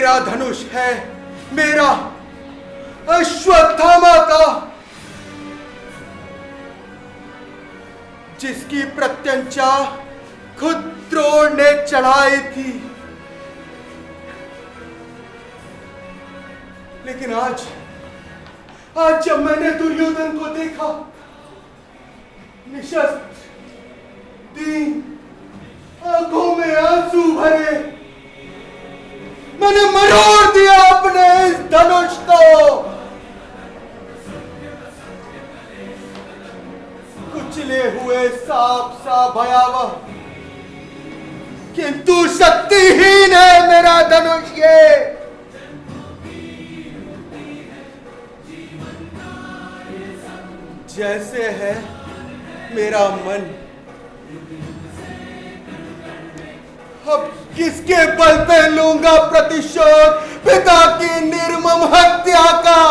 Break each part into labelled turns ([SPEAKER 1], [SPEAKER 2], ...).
[SPEAKER 1] मेरा धनुष है, मेरा अश्वत्थामा का, जिसकी प्रत्यंचा खुद द्रोण ने चढ़ाई थी। लेकिन आज जब मैंने दुर्योधन को देखा, निशस्त्र, दीन, आंखों में आंसू भरे, मैंने मरोड़ दिया अपने इस धनुष को। कुचले हुए सांप सा भयावह, किंतु शक्तिहीन है मेरा धनुष ये। जैसे है मेरा मन, अब किसके बल पे लूंगा प्रतिशोध पिता की निर्मम हत्या का।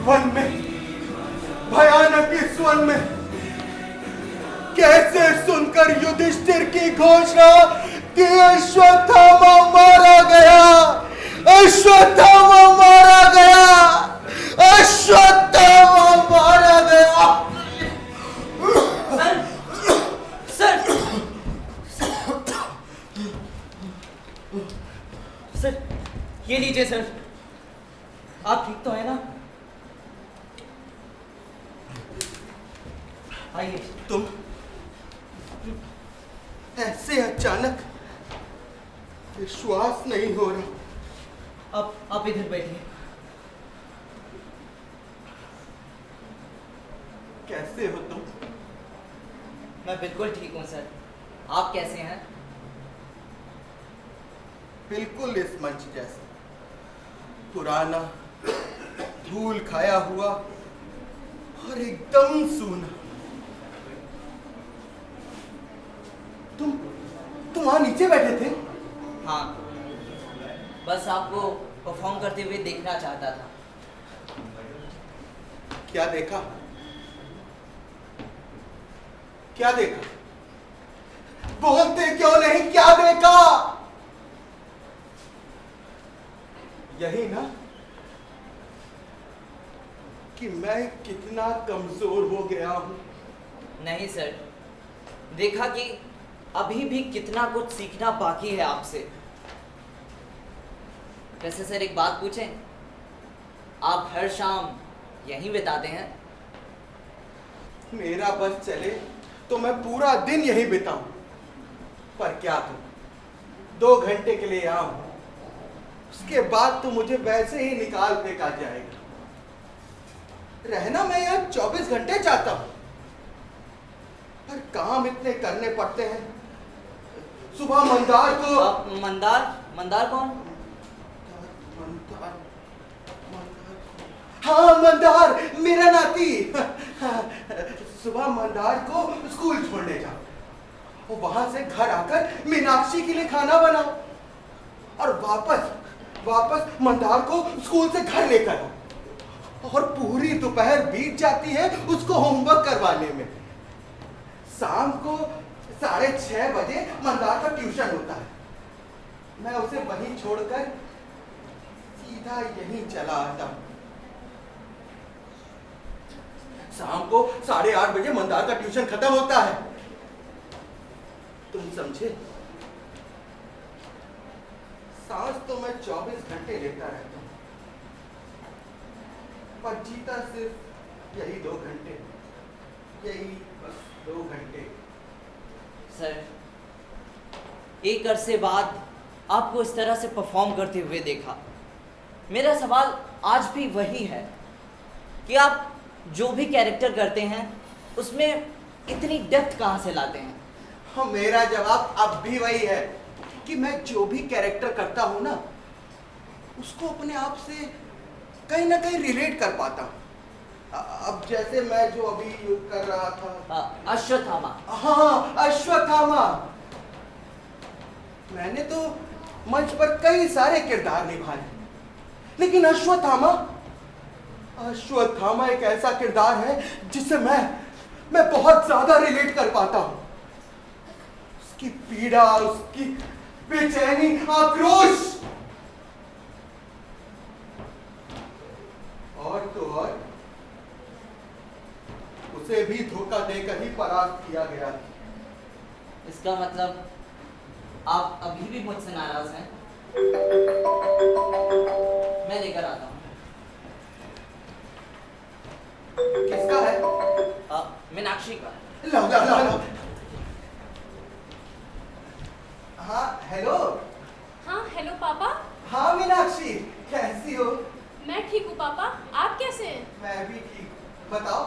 [SPEAKER 1] वन में, भयानक इस वन में कैसे सुनकर युधिष्ठिर की घोषणा कि अश्वत्थामा मारा गया, अश्वत्थामा मारा गया, अश्वत्थामा मारा गया।
[SPEAKER 2] सर, ये लीजिए सर। आप ठीक तो है ना? आइए।
[SPEAKER 1] तुम ऐसे अचानक, विश्वास नहीं हो रहा।
[SPEAKER 2] आप इधर बैठिए।
[SPEAKER 1] कैसे हो तुम?
[SPEAKER 2] मैं बिल्कुल ठीक हूँ सर। आप कैसे हैं?
[SPEAKER 1] बिल्कुल इस मंच जैसा, पुराना, धूल खाया हुआ और एकदम सूना। तुम वहां नीचे बैठे थे?
[SPEAKER 2] हाँ, बस आपको परफॉर्म करते हुए देखना चाहता था।
[SPEAKER 1] क्या देखा? क्या देखा? बोलते क्यों नहीं? क्या देखा? यही ना कि मैं कितना कमजोर हो गया हूं।
[SPEAKER 2] नहीं सर, देखा कि अभी भी कितना कुछ सीखना बाकी है आपसे। वैसे सर एक बात पूछें, आप हर शाम यहीं बिताते हैं?
[SPEAKER 1] मेरा बस चले तो मैं पूरा दिन यहीं बिताऊं, पर क्या तुम 2 घंटे के लिए आऊं, उसके बाद तो मुझे वैसे ही निकाल फेंका जाएगा। रहना मैं यहाँ 24 घंटे चाहता हूं, पर काम इतने करने पड़ते हैं। सुबह मंदार को।
[SPEAKER 2] मंदार कौन?
[SPEAKER 1] हाँ, मंदार मेरा नाती। सुबह मंदार को स्कूल छोड़ने जाओ और वहां से घर आकर मीनाक्षी के लिए खाना बनाओ और वापस मंदार को स्कूल से घर लेकर आओ। और पूरी दोपहर बीत जाती है उसको होमवर्क करवाने में। शाम को 6:30 बजे मंदार का ट्यूशन होता है। मैं उसे वहीं छोड़कर सीधा यहीं चला आता हूं। शाम को 8:30 बजे मंदार का ट्यूशन खत्म होता है। तुम समझे? सांस तो मैं 24 घंटे लेता रहता हूं, पर जीता सिर्फ यही 2 घंटे, यही बस 2 घंटे।
[SPEAKER 2] सर, एक अरसे बाद आपको इस तरह से परफॉर्म करते हुए देखा। मेरा सवाल आज भी वही है कि आप जो भी कैरेक्टर करते हैं उसमें इतनी डेप्थ कहाँ से लाते हैं?
[SPEAKER 1] हाँ, मेरा जवाब अब भी वही है कि मैं जो भी कैरेक्टर करता हूँ ना, उसको अपने आप से कहीं ना कहीं रिलेट कर पाता हूँ। अब जैसे मैं जो अभी कर रहा था,
[SPEAKER 2] अश्वत्थामा।
[SPEAKER 1] हाँ, अश्वत्थामा। मैंने तो मंच पर कई सारे किरदार निभाए, लेकिन अश्वत्थामा एक ऐसा किरदार है जिससे मैं बहुत ज्यादा रिलेट कर पाता हूं। उसकी पीड़ा, उसकी बेचैनी, आक्रोश, और तो और उसे भी धोखा देकर ही परास्त किया गया।
[SPEAKER 2] इसका मतलब आप अभी भी मुझसे नाराज हैं? मैं लेकर आता हूँ।
[SPEAKER 1] किसका है?
[SPEAKER 2] मीनाक्षी का।
[SPEAKER 1] लो लो लो लो। हाँ हेलो।
[SPEAKER 3] हाँ हेलो पापा।
[SPEAKER 1] हाँ मीनाक्षी, कैसी हो?
[SPEAKER 3] मैं ठीक हूँ पापा, आप कैसे हैं?
[SPEAKER 1] मैं भी ठीक। बताओ।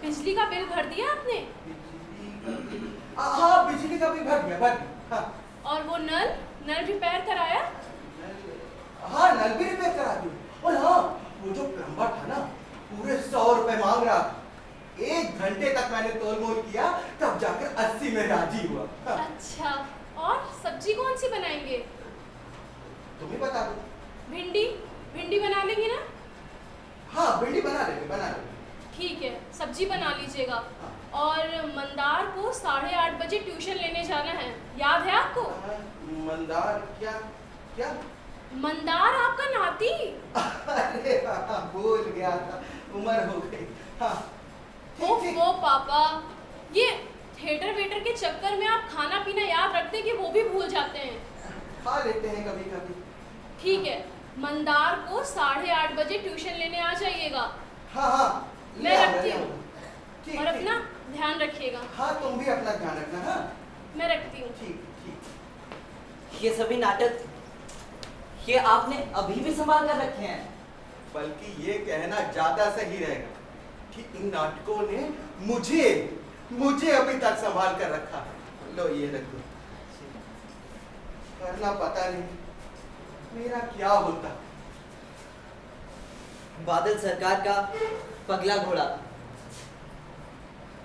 [SPEAKER 3] बिजली का बिल भर दिया आपने?
[SPEAKER 1] बिजली का बिल? हाँ बिजली का बिल भर दिया, भर दिया। हाँ।
[SPEAKER 3] और वो नल रिपेयर कराया?
[SPEAKER 1] हाँ नल भी रिपेयर करा दी। और हाँ वो जो प्लम्बर था ना, पूरे 100 रुपए मांग रहा था। 1 घंटे तक मैंने तोल मोल किया, तब जाकर 80 में राजी हुआ। हाँ।
[SPEAKER 3] अच्छा, और सब्जी कौन सी बनाएंगे?
[SPEAKER 1] तुम ही बता दो।
[SPEAKER 3] भिंडी बना लेंगे ना?
[SPEAKER 1] हाँ भिंडी बना लेंगे, बना लेंगे।
[SPEAKER 3] ठीक है, सब्जी बना लीजिएगा। और मंदार को 8:30 बजे ट्यूशन लेने जाना है, याद है आपको?
[SPEAKER 1] मंदार? क्या क्या?
[SPEAKER 3] मंदार आपका नाती।
[SPEAKER 1] अरे हाँ, भूल गया था, उम्र हो गई। हाँ ठीक ठीक।
[SPEAKER 3] वो पापा, ये थिएटर वेटर के चक्कर में आप खाना पीना याद रखते कि वो भी भूल जाते हैं।
[SPEAKER 1] खा लेते हैं कभी कभी।
[SPEAKER 3] ठीक है, मंदार को 8:30 बजे ट्यूशन लेने आ जाइएगा।
[SPEAKER 1] हाँ हाँ
[SPEAKER 3] मैं रखती हूँ।
[SPEAKER 1] ठीक
[SPEAKER 3] और
[SPEAKER 1] ठीक।
[SPEAKER 3] अपना ध्यान रखिएगा।
[SPEAKER 1] हाँ तुम भी अपना ध्यान रखना। हाँ
[SPEAKER 3] मैं रखती हूँ।
[SPEAKER 1] ठीक ठीक।
[SPEAKER 2] ये सभी नाटक ये आपने अभी भी संभाल कर रखे हैं?
[SPEAKER 1] बल्कि ये कहना ज्यादा सही रहेगा कि इन नाटकों ने मुझे अभी तक संभाल कर रखा है। लो ये रखो। वरना पता नहीं मेरा क्या होता।
[SPEAKER 2] बादल सरकार का पगला घोड़ा,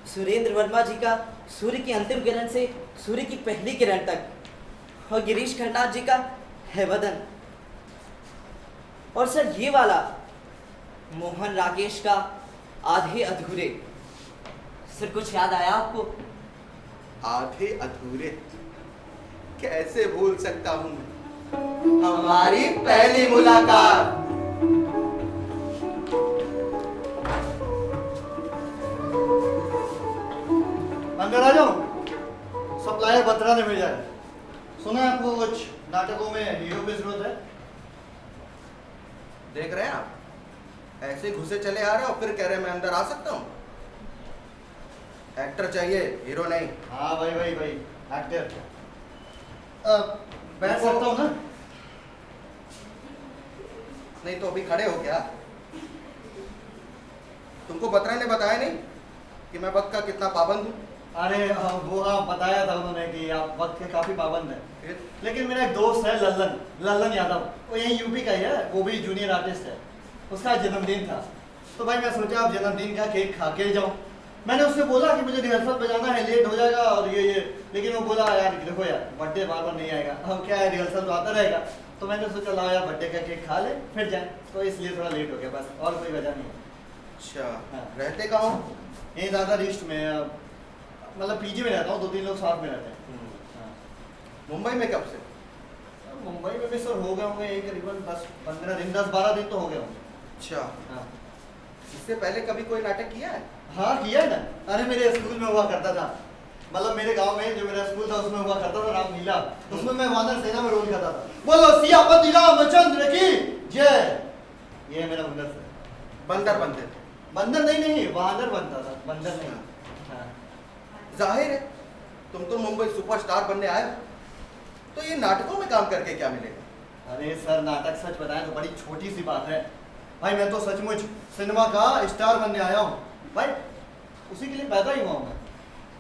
[SPEAKER 2] सुरेंद्र वर्मा जी का सूर्य की अंतिम किरण से सूर्य की पहली किरण तक, और गिरीश कर्नाड जी का है वदन, और सर ये वाला मोहन राकेश का आधे अधूरे। सर कुछ याद आया आपको?
[SPEAKER 1] आधे अधूरे कैसे भूल सकता हूं मैं? हमारी पहली मुलाकात।
[SPEAKER 4] अंदर आ जाओ। सप्लायर बत्रा ने भेजा है। सुना है आपको कुछ नाटकों में हीरो की जरूरत है?
[SPEAKER 1] देख रहे हैं आप, ऐसे घुसे चले आ रहे हो, फिर कह रहे हैं मैं अंदर आ सकता हूँ। एक्टर चाहिए, हीरो नहीं।
[SPEAKER 4] हाँ भाई एक्टर। बैठ सकता हूँ ना?
[SPEAKER 1] नहीं तो अभी खड़े हो क्या? तुमको बत्रा ने बताया नहीं कि मैं वक्त का कितना पाबंद हूँ?
[SPEAKER 4] अरे वो हाँ बताया था उन्होंने कि आप वक्त के काफी पाबंद हैं।
[SPEAKER 1] फिर?
[SPEAKER 4] लेकिन मेरा एक दोस्त है लल्लन यादव, वो यही यूपी का ही है, वो भी जूनियर आर्टिस्ट है। उसका जन्मदिन था, तो भाई मैं सोचा आप जन्मदिन का केक खा के जाऊँ। मैंने उससे बोला कि मुझे रिहर्सल पे जाना है, लेट हो जाएगा और ये लेकिन वो बोला यार देखो यार बर्थडे बार बार नहीं आएगा, अब क्या है रिहर्सल तो आता रहेगा। तो मैंने सोचा लाओ यार बर्थडे का केक खा ले फिर जाए, तो इसलिए थोड़ा लेट हो गया बस, और कोई वजह नहीं है।
[SPEAKER 1] अच्छा
[SPEAKER 4] हाँ।
[SPEAKER 1] रहते कहाँ हो?
[SPEAKER 4] यही ज़्यादा रिस्ट में, मतलब पीजी में रहता हूँ, 2-3 लोग साथ में रहते हैं। हाँ।
[SPEAKER 1] मुंबई में कब से?
[SPEAKER 4] मुंबई में भी सर हो गए होंगे एक करीबन 10-15 दिन, 10-12 दिन तो हो गए होंगे।
[SPEAKER 1] अच्छा,
[SPEAKER 4] हाँ
[SPEAKER 1] इससे पहले कभी कोई नाटक किया है?
[SPEAKER 4] हाँ किया है ना। अरे मेरे स्कूल में हुआ करता था, मतलब मेरे गांव में जो मेरा स्कूल था उसमें हुआ करता था रामलीला, उसमें मैं वानर सेना में रोल करता था। बोलो सियापति रामचंद्र की जय। ये मेरा बंदर सर।
[SPEAKER 1] बंदर बनते थे?
[SPEAKER 4] बंदर नहीं वानर बनता था, बंदर नहीं। हाँ।
[SPEAKER 1] जाहिर है तुम तो मुंबई सुपरस्टार बनने आए हो, तो ये नाटकों में काम करके क्या मिलेगा?
[SPEAKER 4] अरे सर नाटक सच बताएं तो बड़ी छोटी सी बात है भाई, मैं तो सचमुच सिनेमा का स्टार बनने आया हूँ भाई, उसी के लिए पैदा ही हुआ हूँ मैं।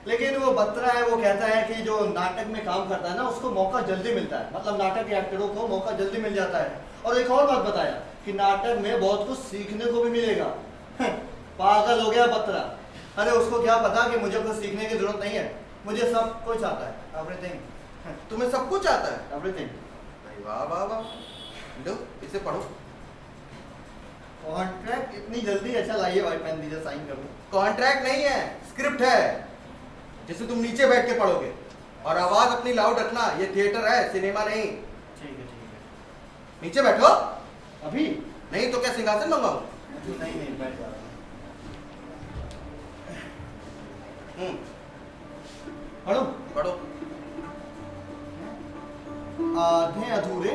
[SPEAKER 4] लेकिन वो बत्रा है, वो कहता है कि जो नाटक में काम करता है ना उसको मौका जल्दी मिलता है, मतलब नाटक के एक्टरों को मौका जल्दी मिल जाता है। और एक और बात बताया कि नाटक में बहुत कुछ सीखने को भी मिलेगा। पागल हो गया बत्रा। अरे उसको क्या पता कि मुझे कुछ सीखने की जरूरत नहीं है, मुझे सब कुछ आता है, एवरीथिंग।
[SPEAKER 1] तुम्हें सब कुछ आता है?
[SPEAKER 4] एवरीथिंग।
[SPEAKER 1] वाह वाह वाह, लो इसे पढ़ो।
[SPEAKER 4] कॉन्ट्रैक्ट इतनी जल्दी? अच्छा लाइए भाई पेन दीजिए, साइन कर दूं।
[SPEAKER 1] कॉन्ट्रैक्ट नहीं है, स्क्रिप्ट है जिसे तुम नीचे बैठ के पढ़ोगे। और आवाज अपनी लाउड रखना, ये थिएटर है, सिनेमा नहीं।
[SPEAKER 4] ठीक है ठीक
[SPEAKER 1] नीचे बैठो।
[SPEAKER 4] है। अभी
[SPEAKER 1] नहीं तो क्या सिंहासन मंगाऊं?
[SPEAKER 4] नहीं नहीं बैठ जा रहा
[SPEAKER 1] हम्म,
[SPEAKER 4] पढ़ो।
[SPEAKER 1] पढ़ो।
[SPEAKER 4] आधे अधूरे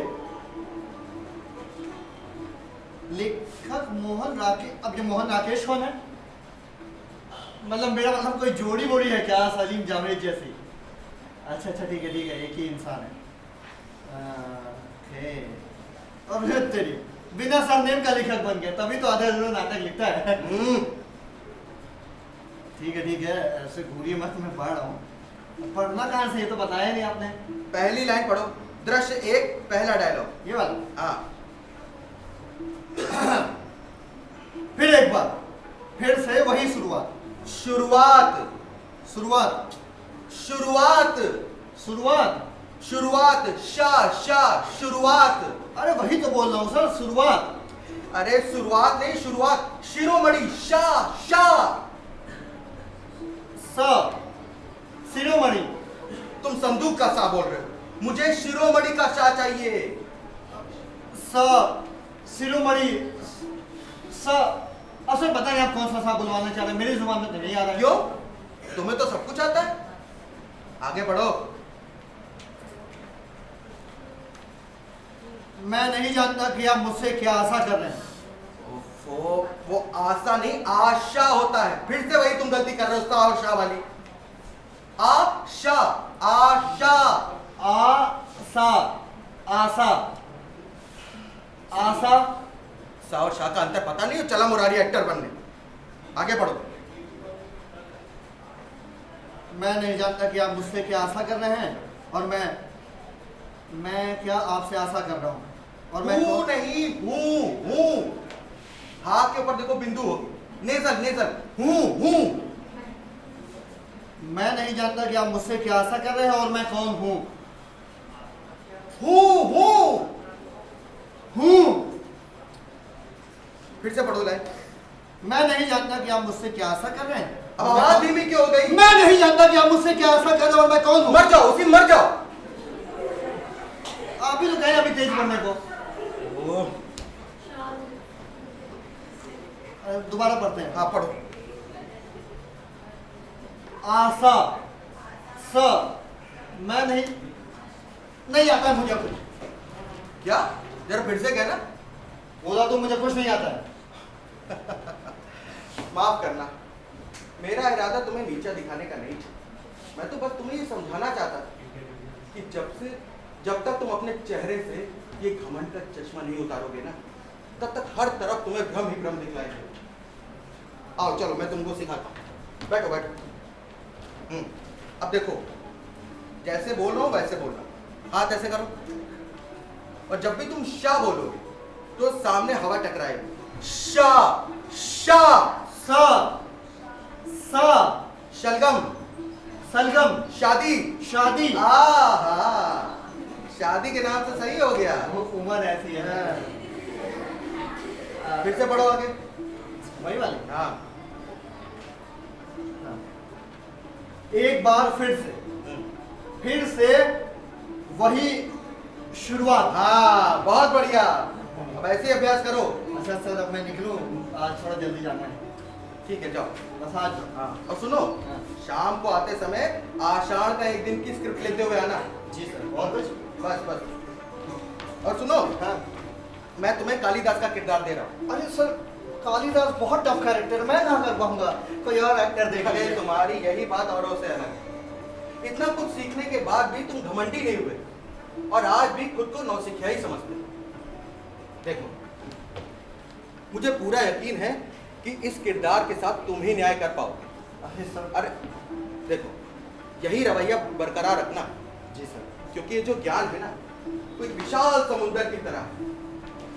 [SPEAKER 4] लेखक मोहन राकेश। अब ये मोहन राकेश कौन है? मतलब मेरा मतलब कोई जोड़ी वोड़ी है क्या सलीम जावेद जैसी? अच्छा अच्छा ठीक है एक ही इंसान है। ओके। अब तेरी बिना सरनेम का लेखक बन गया, तभी तो आधे अधूरे नाटक लिखता है। ठीक है ऐसे घूरिए मत, मैं पढ़ रहा हूँ। पढ़ना कहाँ से, ये तो बताया नहीं आपने।
[SPEAKER 1] पहली लाइन पढ़ो, दृश्य 1 पहला डायलॉग।
[SPEAKER 4] ये वाला।
[SPEAKER 1] हाँ।
[SPEAKER 4] फिर एक बार, फिर से वही शुरुआत।
[SPEAKER 1] शुरुआत
[SPEAKER 4] शुरुआत
[SPEAKER 1] शुरुआत
[SPEAKER 4] शुरुआत
[SPEAKER 1] शुरुआत शा शुरुआत।
[SPEAKER 4] अरे वही तो बोल रहा हूँ सर, शुरुआत।
[SPEAKER 1] अरे शुरुआत नहीं, शुरुआत। शिरोमणि शा
[SPEAKER 4] शिरोमणि।
[SPEAKER 1] तुम संदूक का सा बोल रहे हो, मुझे शिरोमणि का शा चाहिए।
[SPEAKER 4] शिरोमणि असल पता नहीं आप कौन सा सा बुलवाना चाह रहे हैं, मेरी जुबान में तो नहीं आ रहा है।
[SPEAKER 1] क्यों? तुम्हें तो सब कुछ आता है। आगे बढ़ो।
[SPEAKER 4] मैं नहीं जानता कि आप मुझसे क्या आशा कर रहे हैं।
[SPEAKER 1] वो आशा नहीं, आशा होता है। फिर से वही तुम गलती कर रहे हो, सा और शा वाली। आशा आशा
[SPEAKER 4] आशा आशा आशा।
[SPEAKER 1] सा और शा का अंतर पता नहीं हो, चला मुरारी एक्टर बनने। आगे बढ़ो।
[SPEAKER 4] मैं नहीं जानता कि आप मुझसे क्या आशा कर रहे हैं, और मैं क्या आपसे आशा कर रहा हूँ। और मैं
[SPEAKER 1] हूं नहीं, हूं। हा के ऊपर देखो बिंदु हो, नेजल हूं।
[SPEAKER 4] मैं नहीं जानता कि आप मुझसे क्या आशा कर रहे हैं, और मैं कौन हूँ। हूँ।
[SPEAKER 1] फिर से पढ़ो लाइन।
[SPEAKER 4] मैं नहीं जानता कि आप मुझसे क्या आशा कर रहे हैं।
[SPEAKER 1] आवाज धीमी क्यों हो गई?
[SPEAKER 4] मैं नहीं जानता कि आप मुझसे क्या आशा कर रहे हैं, और मैं कौन हूँ।
[SPEAKER 1] मर जाओ, उसी मर जाओ।
[SPEAKER 4] आप ही तो कहें अभी तेज पढ़ने को। दोबारा पढ़ते हैं।
[SPEAKER 1] हाँ पढ़ो।
[SPEAKER 4] आशा मैं नहीं आता है मुझे कुछ।
[SPEAKER 1] क्या? जरा फिर से कहना।
[SPEAKER 4] बोला तो मुझे कुछ नहीं आता है।
[SPEAKER 1] माफ करना, मेरा इरादा तुम्हें नीचा दिखाने का नहीं था। मैं तो बस तुम्हें ये समझाना चाहता था कि जब तक तुम अपने चेहरे से ये घमंड का चश्मा नहीं उतारोगे ना, तब तक हर तरफ तुम्हें भ्रम ही भ्रम दिखलाई देगा। आओ चलो मैं तुमको सिखाता हूँ। बैठो। अब देखो, जैसे बोल रहा हूँ वैसे बोलना। हाथ ऐसे करो, और जब भी तुम शा बोलोगे तो सामने हवा टकराएगी। शा शलगम शादी। शादी के नाम से सही हो गया।
[SPEAKER 4] वो उम्र ऐसी है ना।
[SPEAKER 1] फिर से पढ़ो आगे।
[SPEAKER 4] वही वाली।
[SPEAKER 1] हाँ।
[SPEAKER 4] एक बार फिर से वही शुरुआत।
[SPEAKER 1] हाँ बहुत बढ़िया। अब ऐसे ही अभ्यास करो।
[SPEAKER 4] अच्छा सर, अब मैं निकलूं, आज थोड़ा जल्दी जाना है।
[SPEAKER 1] ठीक है जाओ।
[SPEAKER 4] बस आज।
[SPEAKER 1] हाँ और सुनो, शाम को आते समय आषाढ़ का एक दिन की स्क्रिप्ट लेते हुए आना।
[SPEAKER 4] जी सर। और कुछ?
[SPEAKER 1] बस। और सुनो,
[SPEAKER 4] हाँ।
[SPEAKER 1] मैं तुम्हें कालिदास का किरदार दे रहा हूँ।
[SPEAKER 4] अरे सर, कालिदास बहुत टफ कैरेक्टर, मैं कहाँ कर पाऊंगा, कोई और एक्टर देख
[SPEAKER 1] अरे
[SPEAKER 4] लीजिए।
[SPEAKER 1] तुम्हारी यही बात औरों से अलग है। इतना कुछ सीखने के बाद भी तुम घमंडी नहीं हुए, और आज भी खुद को नौसिखिया ही समझते हो। देखो, मुझे पूरा यकीन है कि इस किरदार के साथ तुम ही न्याय कर पाओगे।
[SPEAKER 4] अरे सर।
[SPEAKER 1] अरे देखो, यही रवैया बरकरार रखना।
[SPEAKER 4] जी सर।
[SPEAKER 1] क्योंकि ये जो ज्ञान है ना, वो एक विशाल समुद्र की तरह है।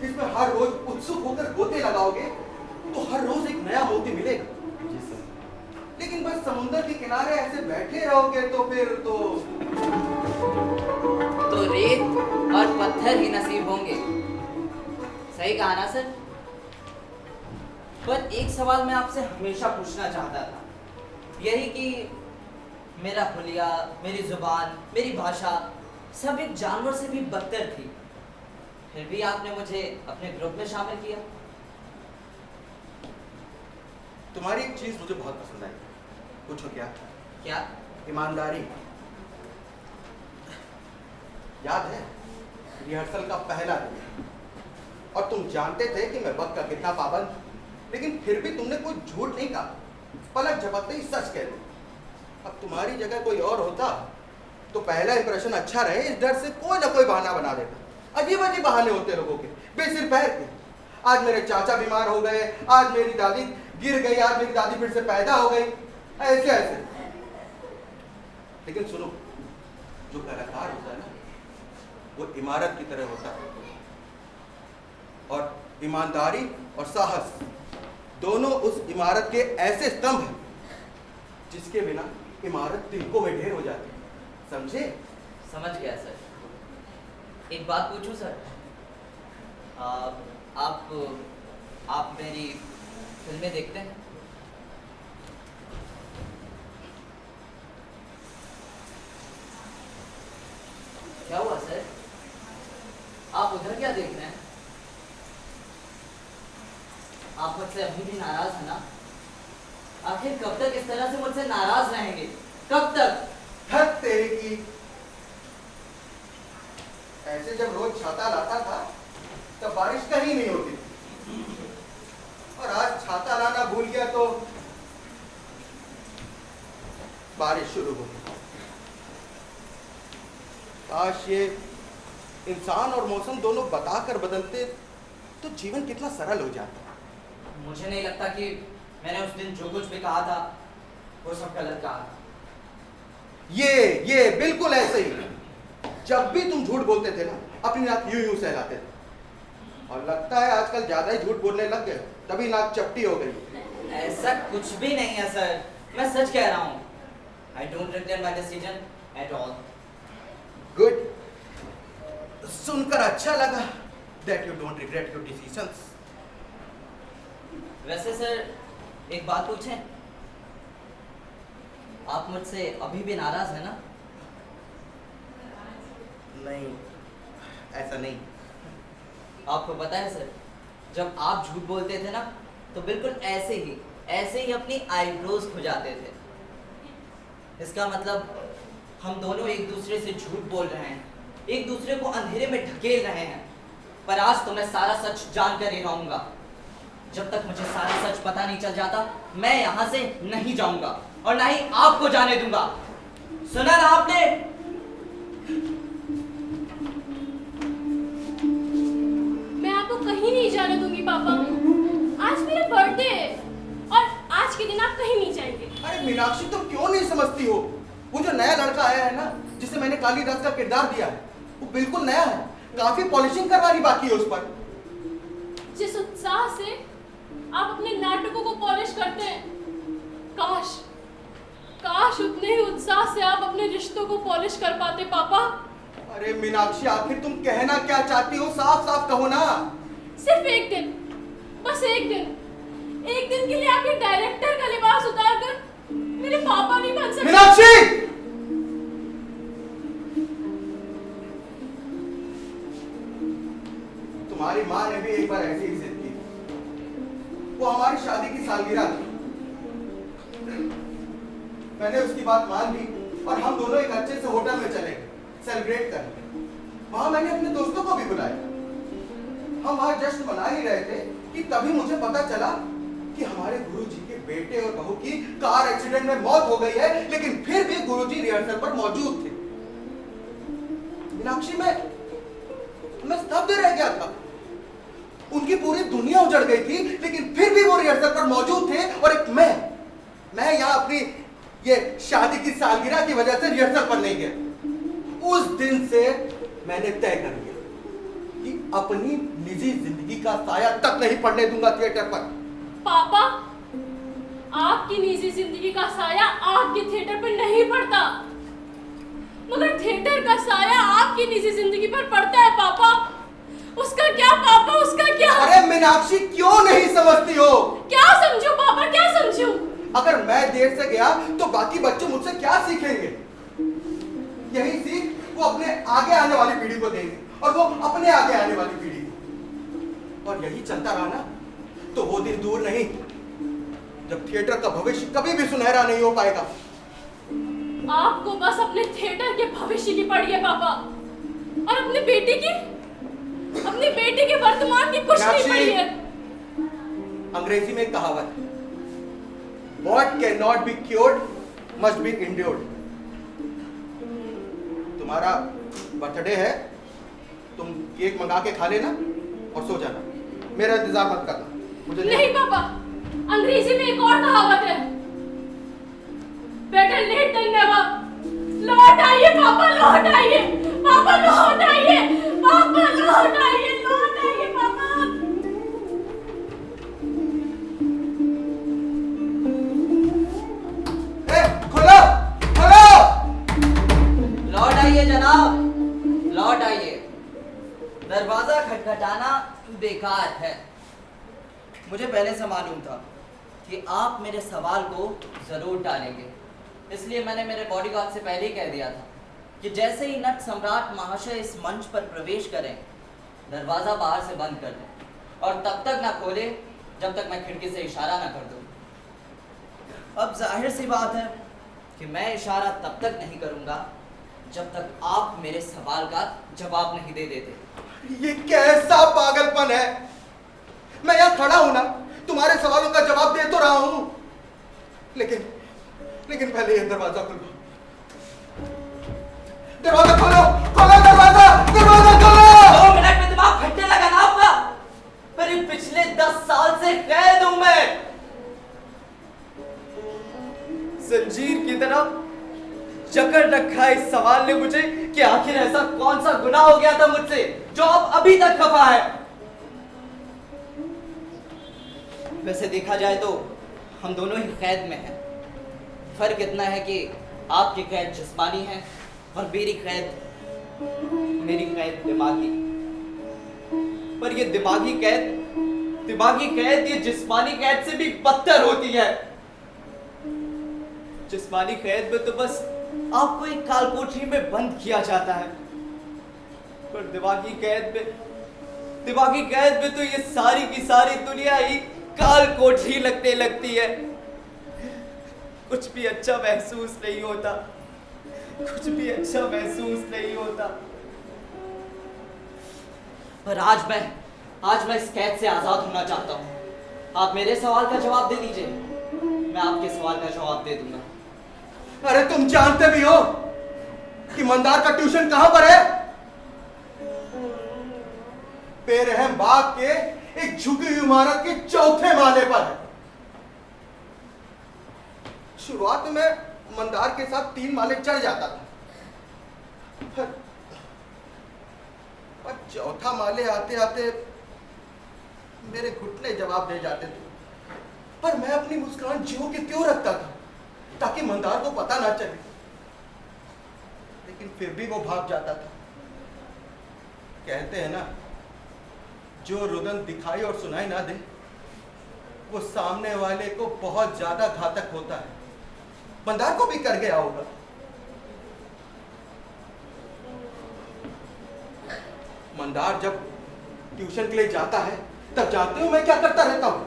[SPEAKER 1] इसमें हर रोज उत्सुक होकर गोते लगाओगे तो हर रोज एक नया मोती मिलेगा।
[SPEAKER 4] जी सर।
[SPEAKER 1] लेकिन बस समुद्र के किनारे ऐसे बैठे रहोगे तो फिर तो
[SPEAKER 2] रेत और पत्थर ही नसीब होंगे। सही कहा ना सर? पर एक सवाल मैं आपसे हमेशा पूछना चाहता था, यही कि मेरा हुलिया, मेरी जुबान, मेरी भाषा सब एक जानवर से भी बदतर थी। फिर भी आपने मुझे अपने ग्रुप में शामिल किया।
[SPEAKER 1] तुम्हारी एक चीज मुझे बहुत पसंद आई। पूछो क्या?
[SPEAKER 2] क्या?
[SPEAKER 1] ईमानदारी। याद है रिहर्सल का पहला दिन, और तुम जानते थे कि मैं वक्त का कितना पाबंद, लेकिन फिर भी तुमने कोई झूठ नहीं कहा, पलक झपकते ही सच कह दी। अब तुम्हारी जगह कोई और होता तो पहला इंप्रेशन अच्छा रहे इस डर से कोई ना कोई बहाना बना देता। अजीब अजीब बहाने होते लोगों के, बेसिर पैर के। आज मेरे चाचा बीमार हो गए, आज मेरी दादी गिर गई, आज मेरी दादी फिर से पैदा हो गई, ऐसे ऐसे। लेकिन सुनो, जो कलाकार होता है ना, वो इमारत की तरह होता है, और ईमानदारी और साहस दोनों उस इमारत के ऐसे स्तंभ हैं जिसके बिना इमारत तिनकों में ढेर हो जाती है। समझे?
[SPEAKER 2] समझ गया सर। एक बात पूछूं सर? आप मेरी फिल्में देखते हैं? क्या हुआ सर? आप उधर क्या देख रहे हैं? आप मुझसे अभी भी नाराज हैं ना? आखिर कब तक इस तरह से मुझसे नाराज रहेंगे? कब तक?
[SPEAKER 1] हद तेरे की। ऐसे जब रोज छाता लाता था तब बारिश कहीं नहीं होती, और आज छाता लाना भूल गया तो बारिश शुरू हो गई। काश ये इंसान और मौसम दोनों बताकर बदलते तो जीवन कितना सरल हो जाता।
[SPEAKER 2] मुझे नहीं लगता कि मैंने उस दिन जो कुछ भी कहा था वो सब गलत कहा था।
[SPEAKER 1] ये बिल्कुल ऐसे ही। जब भी तुम झूठ बोलते थे ना, अपनी नाक यूं यूं सहलाते थे, और लगता है आजकल ज्यादा ही झूठ बोलने लग गए, तभी नाक चपटी हो गई।
[SPEAKER 2] ऐसा कुछ भी नहीं है सर, मैं सच कह रहा हूँ। I don't regret my decision at all.
[SPEAKER 1] Good, सुनकर अच्छा लगा that you don't regret your decisions.
[SPEAKER 2] वैसे सर एक बात पूछें? आप मुझसे अभी भी नाराज हैं ना?
[SPEAKER 1] नहीं, ऐसा नहीं।
[SPEAKER 2] आपको पता है सर, जब आप झूठ बोलते थे ना तो बिल्कुल ऐसे ही अपनी आईब्रोज खुजाते थे। इसका मतलब हम दोनों एक दूसरे से झूठ बोल रहे हैं, एक दूसरे को अंधेरे में ढकेल रहे हैं। पर आज तो मैं सारा सच जानकर ही रहूंगा। जब तक मुझे सारा सच पता नहीं चल जाता, मैं यहाँ से नहीं जाऊंगा और ना ही आपको जाने दूंगा। सुना ना आपने?
[SPEAKER 3] मैं आपको कहीं नहीं जाने दूंगी पापा। आज मेरा बर्थडे है और आज के दिन आप कहीं नहीं जाएंगे।
[SPEAKER 1] अरे मीनाक्षी, तुम क्यों नहीं समझती हो? वो जो नया लड़का आया है ना, जिसे मैंने कालिदास का किरदार दिया है, वो बिल्कुल नया है। काफी पॉलिशिंग करवानी बाकी है उस पर।
[SPEAKER 3] जिस उत्साह से आप अपने नाटकों को पॉलिश करते हैं, काश उतने ही उत्साह से आप अपने रिश्तों को पॉलिश कर पाते पापा।
[SPEAKER 1] अरे मीनाक्षी, आखिर तुम कहना क्या चाहती हो? साफ साफ कहो ना।
[SPEAKER 3] सिर्फ एक दिन, बस एक दिन के लिए आप ये डायरेक्टर का लिबास उतारकर मेरे पापा नहीं बन सकते।
[SPEAKER 1] मीनाक्षी! तुम्हारी माँ ने भी एक बार ऐसी ही जिद की। वो हमारी शादी की सालगिरह थी। मैंने उसकी बात मान ली और हम दोनों एक अच्छे से होटल में चले गए सेलिब्रेट करने। वहां मैंने अपने दोस्तों को भी बुलाया। हम वहां जश्न मना ही रहे थे कि तभी मुझे पता चला कि हमारे गुरुजी के बेटे और बहू की कार एक्सीडेंट में मौत हो गई है, लेकिन फिर भी गुरुजी रिहर्सल पर मौजूद थे। मीनाक्षी, मैं स्तब्ध रह गया था। उनकी पूरी दुनिया उजड़ गई थी, लेकिन फिर भी वो रिहर्सल पर मौजूद थे, और एक मैं यहाँ अपनी ये शादी की सालगिरह की वजह से रिहर्सल पर नहीं गया। उस दिन से मैंने तय कर लिया कि अपनी निजी जिंदगी का साया तक नहीं पड़ने दूंगा थिएटर पर।
[SPEAKER 3] पापा, आपकी निजी जिंदगी का साया आपके थिएटर पर नहीं पड़ता, मगर थिएटर का साया आपकी निजी जिंदगी पर पड़ता है पापा। उसका क्या पापा, उसका क्या?
[SPEAKER 1] अरे मीनाक्षी, क्यों नहीं समझती हो?
[SPEAKER 3] क्या समझूं पापा, क्या समझूं?
[SPEAKER 1] अगर मैं देर से गया तो बाकी बच्चे मुझसे क्या सीखेंगे? यही सीख वो अपने आगे आने वाली पीढ़ी को देंगे और वो अपने आगे आने वाली पीढ़ी को। और यही चलता रहा ना तो वो दिन दूर नहीं जब थिएटर का भविष्य कभी भी सुनहरा नहीं हो पाएगा।
[SPEAKER 3] आपको बस अपने थिएटर के भविष्य की पड़ी है पापा, और अपनी बेटी के वर्तमान की कुछ नहीं पड़ी है।
[SPEAKER 1] अंग्रेजी में एक कहावत है, What cannot be cured must be endured। तुम्हारा बर्थडे है, तुम केक मंगा के खा लेना और सो जाना, मेरा इंतजार मत करना। मुझे
[SPEAKER 3] नहीं पापा, अंग्रेजी में एक और कहावत है, बेटर लेट देन नेवर। लौट आइए पापा, लौट आइए पापा, लौट आइए पापा, लौट आइए, लौट आइए पापा।
[SPEAKER 1] खोलो खोलो।
[SPEAKER 2] लौट आइए जनाब, लौट आइए। दरवाजा खटखटाना बेकार है। मुझे पहले से मालूम था कि आप मेरे सवाल को जरूर टालेंगे, इसलिए मैंने मेरे बॉडीगार्ड से पहले ही कह दिया था कि जैसे ही नट सम्राट महाशय इस मंच पर प्रवेश करें, दरवाजा बाहर से बंद कर दें और तब तक ना खोले जब तक मैं खिड़की से इशारा ना कर दूं। अब जाहिर सी बात है कि मैं इशारा तब तक नहीं करूंगा जब तक आप मेरे सवाल का जवाब नहीं दे देते।
[SPEAKER 1] ये कैसा पागलपन है? मैं यहाँ खड़ा हूं ना, तुम्हारे सवालों का जवाब दे तो रहा हूं, लेकिन पहले ये दरवाजा खोलो। दरवाजा खोलो, खोलो दरवाजा, दरवाजा खोलो।
[SPEAKER 2] 2 मिनट में दिमाग फटने लगा ना आपका? अरे पिछले 10 साल से कैद हूं मैं, जंजीर की तरह जकड़ रखा है इस सवाल ने मुझे कि आखिर ऐसा कौन सा गुनाह हो गया था मुझसे जो अब अभी तक खफा है। वैसे देखा जाए तो हम दोनों ही कैद में हैं। फर्क इतना है कि आपकी कैद जिस्मानी है और मेरी कैद दिमागी। पर ये दिमागी कैद ये जिस्मानी कैद से भी बदतर होती है। जिस्मानी कैद में तो बस आपको एक कालकोठरी में बंद किया जाता है, पर दिमागी कैद में तो ये सारी की सारी दुनिया ही कालकोठरी लगती है। कुछ भी अच्छा महसूस नहीं होता, कुछ भी अच्छा महसूस नहीं होता। पर आज मैं इस कैद से आजाद होना चाहता हूं। आप मेरे सवाल का जवाब दे दीजिए, मैं आपके सवाल का जवाब दे दूंगा।
[SPEAKER 1] अरे तुम जानते भी हो कि मंदार का ट्यूशन कहां पर है? बेरहम बाग के एक झुकी हुई इमारत के 4थे माले पर है। शुरुआत में मंदार के साथ 3 माले चढ़ जाता था, पर 4था माले आते आते मेरे घुटने जवाब दे जाते थे। पर मैं अपनी मुस्कान ज्यों की त्यों रखता था ताकि मंदार को पता ना चले, लेकिन फिर भी वो भाग जाता था। कहते हैं ना, जो रुदन दिखाई और सुनाई ना दे वो सामने वाले को बहुत ज्यादा घातक होता है। मंदार को भी कर गया होगा। मंदार जब ट्यूशन के लिए जाता है तब जानते हो मैं क्या करता रहता हूं?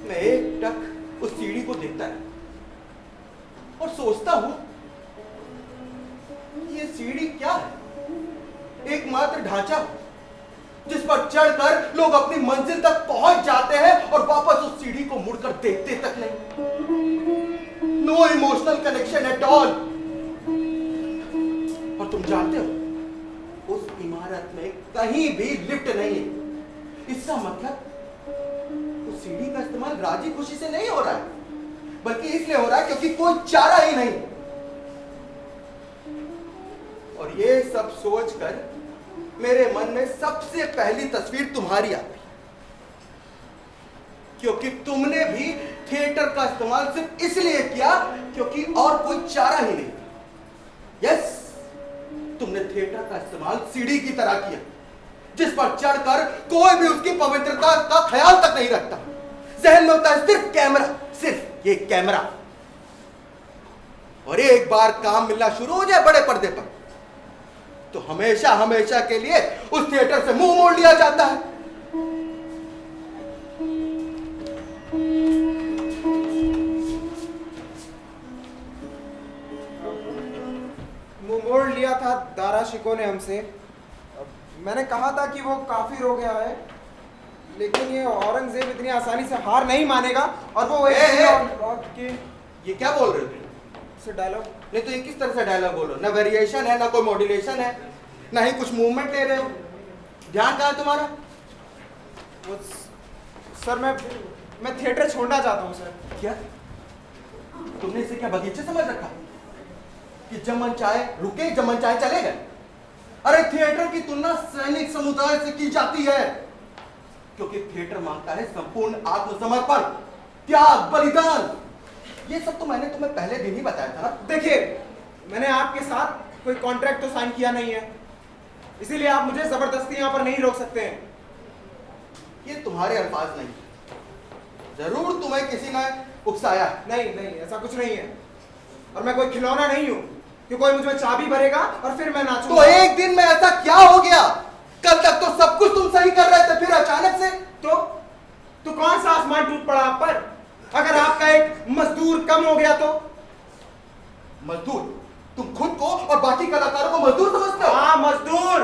[SPEAKER 1] मैं एकटक उस सीढ़ी को देखता है और सोचता हूं ये सीढ़ी क्या है? एकमात्र ढांचा जिस पर चढ़कर लोग अपनी मंजिल तक पहुंच जाते हैं और वापस उस सीढ़ी को मुड़कर देखते तक नहीं। No emotional connection at all. और तुम जानते हो उस इमारत में कहीं भी लिफ्ट नहीं है। इसका मतलब उस सीढ़ी का इस्तेमाल राजी खुशी से नहीं हो रहा है, बल्कि इसलिए हो रहा है क्योंकि कोई चारा ही नहीं। और ये सब सोचकर मेरे मन में सबसे पहली तस्वीर तुम्हारी आती, क्योंकि तुमने भी थिएटर का इस्तेमाल सिर्फ इसलिए किया क्योंकि और कोई चारा ही नहीं। यस, तुमने थिएटर का इस्तेमाल सीढ़ी की तरह किया जिस पर चढ़कर कोई भी उसकी पवित्रता का ख्याल तक नहीं रखता। जहन में होता है सिर्फ कैमरा, सिर्फ ये कैमरा। और एक बार काम मिलना शुरू हो जाए बड़े पर्दे पर तो हमेशा हमेशा के लिए उस थिएटर से मुंह मोड़ लिया जाता है।
[SPEAKER 5] मुंह मोड़ लिया था दारा शिको ने हमसे। मैंने कहा था कि वो काफिर हो गया है, लेकिन ये औरंगजेब इतनी आसानी से हार नहीं मानेगा। और वो
[SPEAKER 1] ये क्या बोल रहे हो
[SPEAKER 5] से डायलॉग
[SPEAKER 1] नहीं तो ये किस तरह से डायलॉग बोल रहे हो? ना वेरिएशन है, ना कोई मॉड्यूलेशन है, ना ही कुछ मूवमेंट ले रहे हो। ध्यान कहाँ है तुम्हारा?
[SPEAKER 5] वो सर मैं थिएटर छोड़ना चाहता हूँ सर।
[SPEAKER 1] क्या तुमने इसे क्या बगीचे समझ रखा कि जब मन चाहे रुके, जब मन चाहे चले गए? अरे थिएटर की तुलना सैनिक समुदाय से की जाती है, क्योंकि थिएटर मांगता है संपूर्ण आत्मसमर्पण, त्याग, बलिदान। ये सब तो मैंने तुम्हें पहले दिन ही बताया था ना।
[SPEAKER 5] देखिए, मैंने आपके साथ कोई कॉन्ट्रैक्ट तो साइन किया नहीं है, इसीलिए आप मुझे जबरदस्ती यहाँ पर नहीं रोक सकते हैं।
[SPEAKER 1] ये तुम्हारे अल्फाज नहीं, जरूर तुम्हें किसी ने उकसाया है।
[SPEAKER 5] नहीं, ऐसा कुछ नहीं है। और मैं कोई खिलौना नहीं हूँ कि कोई मुझे चाबी भरेगा और फिर मैं नाचूंगा।
[SPEAKER 1] तो एक दिन में ऐसा क्या हो गया? कल तक तो सब कुछ तुम सही कर रहे थे, फिर अचानक से
[SPEAKER 5] तो कौन सा आसमान टूट पड़ा आप पर? अगर आपका एक मजदूर कम हो गया तो?
[SPEAKER 1] मजदूर? तुम खुद को और बाकी कलाकारों को मजदूर समझते हो?
[SPEAKER 5] हाँ, मजदूर।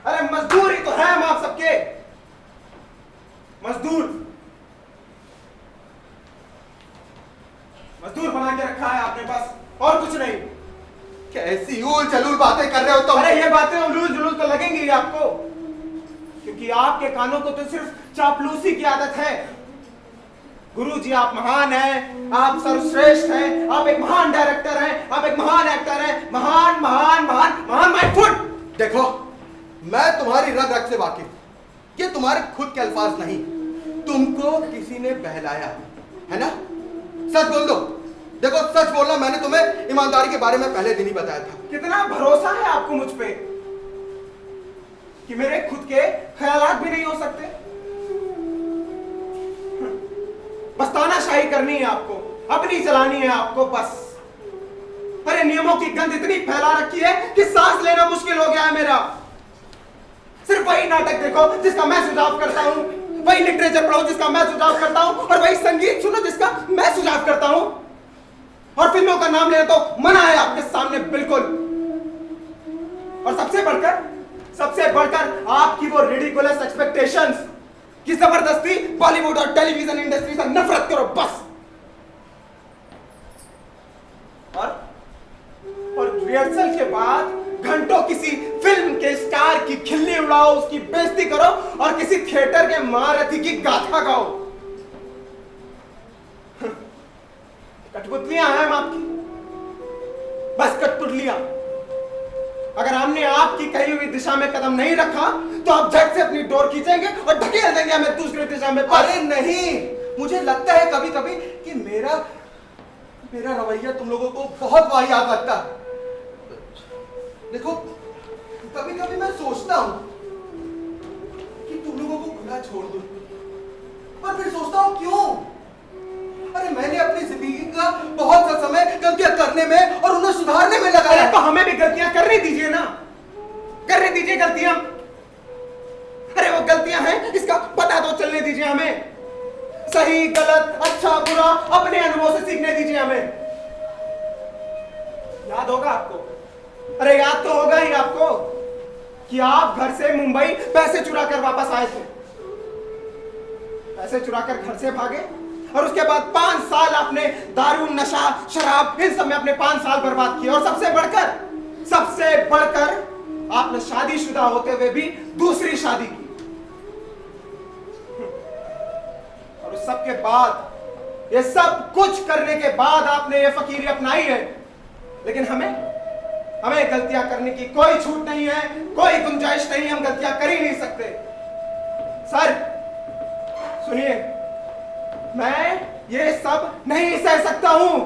[SPEAKER 5] अरे मजदूर ही तो है हम आप सबके, मजदूर बना के रखा है आपने, बस और कुछ नहीं।
[SPEAKER 1] कैसी उल जलूल बातें कर रहे हो तुम?
[SPEAKER 5] अरे ये बातें उलूल जुलूल तो लगेंगी ही आपको, क्योंकि आपके कानों को तो सिर्फ चापलूसी की आदत है। गुरुजी, आप महान हैं, आप सर्वश्रेष्ठ हैं, आप एक महान डायरेक्टर हैं, आप एक महान एक्टर हैं, महान महान महान महान माय फुट।
[SPEAKER 1] देखो, मैं तुम्हारी रग रग से वाकिफ, ये तुम्हारे खुद के अल्फाज नहीं, तुमको किसी ने बहलाया है ना? सच बोल दो। देखो, सच बोलना, मैंने तुम्हें ईमानदारी के बारे में पहले दिन ही बताया था।
[SPEAKER 5] कितना भरोसा है आपको मुझ पे कि मेरे खुद के ख्यालात भी नहीं हो सकते? बस तानाशाही करनी है आपको, अपनी चलानी है आपको बस। अरे नियमों की गंध इतनी फैला रखी है कि सांस लेना मुश्किल हो गया है मेरा। सिर्फ वही नाटक देखो जिसका मैं सुझाव करता हूं, वही लिटरेचर पढ़ो जिसका मैं सुझाव करता हूं, और वही संगीत सुनो जिसका मैं सुझाव करता हूं। और फिल्मों का नाम लेना तो मना है आपके सामने, बिल्कुल। और सबसे बढ़कर आपकी वो रिडिकुलस एक्सपेक्टेशंस कि जबरदस्ती बॉलीवुड और टेलीविजन इंडस्ट्री से नफरत करो बस। और रिहर्सल के बाद घंटों किसी फिल्म के स्टार की खिल्ली उड़ाओ, उसकी बेइज्जती करो और किसी थिएटर के महारथी की गाथा गाओ। कठपुतलियां हैं हम आपकी, बस कठपुतलियां। अगर हमने आपकी कही हुई दिशा में कदम नहीं रखा तो आप झट से अपनी डोर खींचेंगे और धकेल देंगे हमें दूसरी दिशा में।
[SPEAKER 1] अरे नहीं, मुझे लगता है कभी कभी कि मेरा रवैया तुम लोगों को बहुत वाहियात लगता है। देखो, कभी कभी मैं सोचता हूं कि तुम लोगों को खुला छोड़ दूं, पर फिर सोचता हूं क्यों? अरे मैंने अपनी जिंदगी का बहुत सा समय गलतियां करने में और उन्हें सुधारने में लगाया है।
[SPEAKER 5] तो हमें भी गलतियां करने दीजिए ना, करने दीजिए गलतियां। अरे वो गलतियां हैं, इसका पता तो चलने दीजिए हमें। सही गलत, अच्छा बुरा अपने अनुभव से सीखने दीजिए हमें। याद होगा आपको, अरे याद तो होगा ही आपको कि आप घर से मुंबई पैसे चुरा कर वापस आए थे। पैसे चुरा कर घर से भागे और उसके बाद 5 साल आपने दारू, नशा, शराब, इन सब में अपने 5 साल बर्बाद किए। और सबसे बढ़कर आपने शादीशुदा होते हुए भी दूसरी शादी की। और उस सब के बाद, ये सब कुछ करने के बाद आपने ये फकीरी अपनाई है। लेकिन हमें गलतियां करने की कोई छूट नहीं है, कोई गुंजाइश नहीं, हम गलतियां कर ही नहीं सकते। सर सुनिए, मैं ये सब नहीं सह सकता हूं,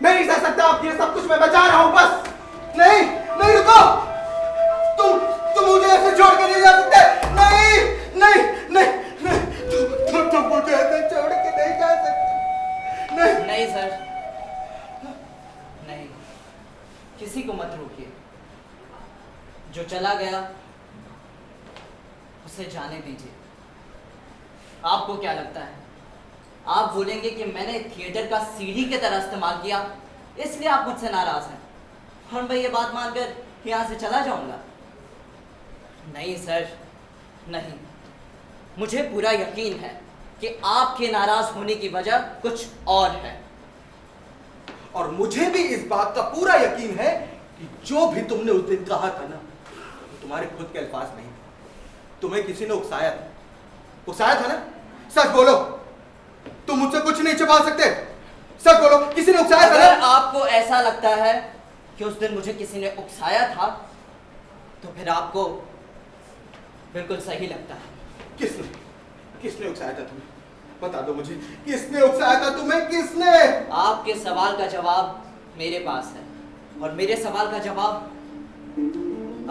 [SPEAKER 5] नहीं सह सकता। आप ये सब कुछ मैं बचा रहा हूं बस।
[SPEAKER 1] नहीं रुको, तुम मुझे ऐसे छोड़ के नहीं जा सकते। नहीं,
[SPEAKER 2] चला गया, उसे जाने दीजिए। आपको क्या लगता है, आप बोलेंगे कि मैंने थिएटर का सीढ़ी की तरह इस्तेमाल किया, इसलिए आप मुझसे नाराज हैं और मैं ये बात मानकर यहाँ से चला जाऊंगा? नहीं सर, नहीं। मुझे पूरा यकीन है कि आपके नाराज होने की वजह कुछ और है।
[SPEAKER 1] और मुझे भी इस बात का पूरा यकीन है कि जो भी तुमने उस दिन कहा था ना, वो तुम्हारे खुद के अल्फाज नहीं थे। तुम्हें किसी ने उकसाया था, उकसाया था ना? सच बोलो, तुम मुझसे कुछ नहीं छुपा सकते। सच बोलो, किसी ने उकसाया था
[SPEAKER 2] अगर
[SPEAKER 1] ना?
[SPEAKER 2] आपको ऐसा लगता है कि उस दिन मुझे किसी ने उकसाया था, तो फिर आपको बिल्कुल सही लगता है।
[SPEAKER 1] किसने उकसाया था तुम्हें? बता दो मुझे, किसने उकसाया था तुम्हें? किसने?
[SPEAKER 2] आपके सवाल का जवाब मेरे पास है और मेरे सवाल का जवाब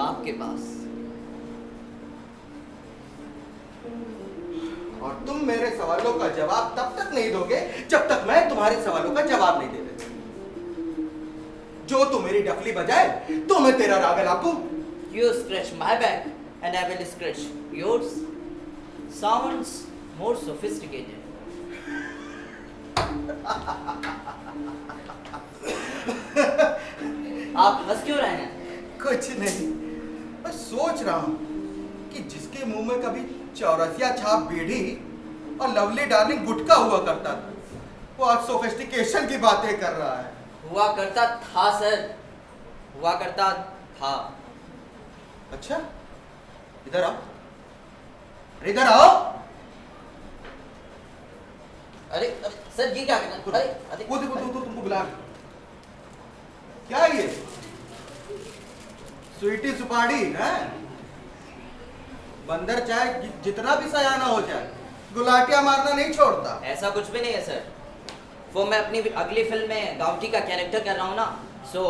[SPEAKER 2] आपके पास।
[SPEAKER 1] और तुम मेरे सवालों का जवाब तब तक नहीं दोगे जब तक मैं तुम्हारे सवालों का जवाब नहीं दे देता। जो तू मेरी डफली बजाए तो मैं तेरा राग लापूं।
[SPEAKER 2] You scratch my back and I will scratch yours. Sounds more sophisticated. आप हंस क्यों रहे हैं?
[SPEAKER 1] कुछ नहीं, मैं सोच रहा हूं कि जिसके मुंह में कभी चौरसिया छाप बीड़ी और लवली डार्लिंग गुटखा हुआ करता था, वो आज सोफिस्टिकेशन की बातें कर रहा है।
[SPEAKER 2] हुआ करता था सर, हुआ करता था।
[SPEAKER 1] अच्छा, इधर आओ, अरे इधर आओ।
[SPEAKER 2] अरे सर, ये क्या करना? अरे
[SPEAKER 1] वो देखो, तो तुमको बुला रहा है। क्या है ये? स्वीटी सुपारी है? बंदर चाहे जितना भी सयाना हो जाए, गुलाटियां मारना नहीं छोड़ता।
[SPEAKER 2] ऐसा कुछ भी नहीं है सर। वो मैं अपनी अगली फिल्म में गाउटी का कैरेक्टर कर रहा हूँ ना, सो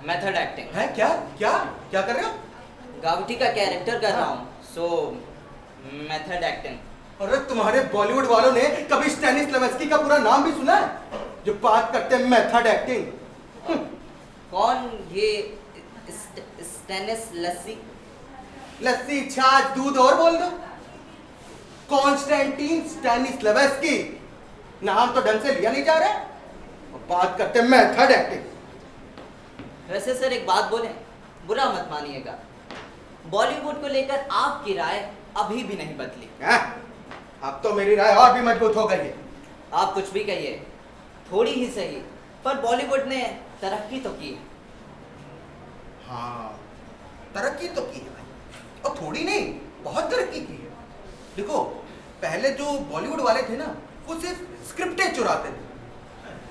[SPEAKER 2] मेथड एक्टिंग
[SPEAKER 1] है। क्या क्या क्या कर रहे हो?
[SPEAKER 2] गाउटी का कैरेक्टर कर रहा हूँ, सो मेथड एक्टिंग।
[SPEAKER 1] अरे तुम्हारे बॉलीवुड वालों ने कभी स्टैनिस्लावस्की का पूरा नाम भी सुना है, जो बात करते हैं मेथड एक्टिंग?
[SPEAKER 2] कौन ये स्टेनिस लस्सी?
[SPEAKER 1] लस्सी, छाछ, दूध और बोल दो। कॉन्स्टेंटीन स्टैनिस्लावस्की, नाम तो ढंग से लिया नहीं जा रहा है और बात करते हैं मेथड एक्टिंग।
[SPEAKER 2] वैसे सर एक बात बोले, बुरा मत मानिएगा, बॉलीवुड को लेकर आपकी राय अभी भी नहीं बदली।
[SPEAKER 1] अब तो मेरी राय और भी मजबूत हो गई है।
[SPEAKER 2] आप कुछ भी कहिए, थोड़ी ही सही, पर बॉलीवुड ने तरक्की तो की है।
[SPEAKER 1] हाँ, तरक्की तो की है भाई, और थोड़ी नहीं, बहुत तरक्की की है। देखो, पहले जो बॉलीवुड वाले थे ना, वो सिर्फ स्क्रिप्टें चुराते थे।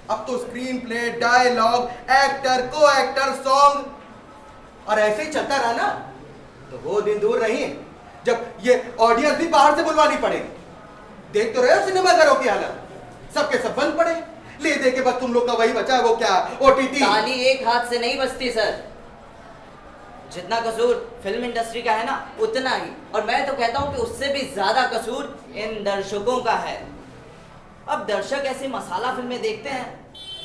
[SPEAKER 1] अब तो स्क्रीन प्ले, डायलॉग, एक्टर, को एक्टर, सॉन्ग, और ऐसे ही चलता रहा ना, तो वो दिन दूर नहीं है जब ये ऑडियंस भी बाहर से बुलवानी पड़ेगी। देख तो रहे हो सिनेमाघरों की हालत, सबके सब बंद पड़े, ले दे के बस तुम लोग का वही बचा है, वो क्या, OTT।
[SPEAKER 2] ताली एक हाथ से नहीं बजती सर। जितना कसूर फिल्म इंडस्ट्री का है ना, उतना ही, और मैं तो कहता हूँ कि उससे भी ज्यादा कसूर इन दर्शकों का है। अब दर्शक ऐसी मसाला फिल्में देखते हैं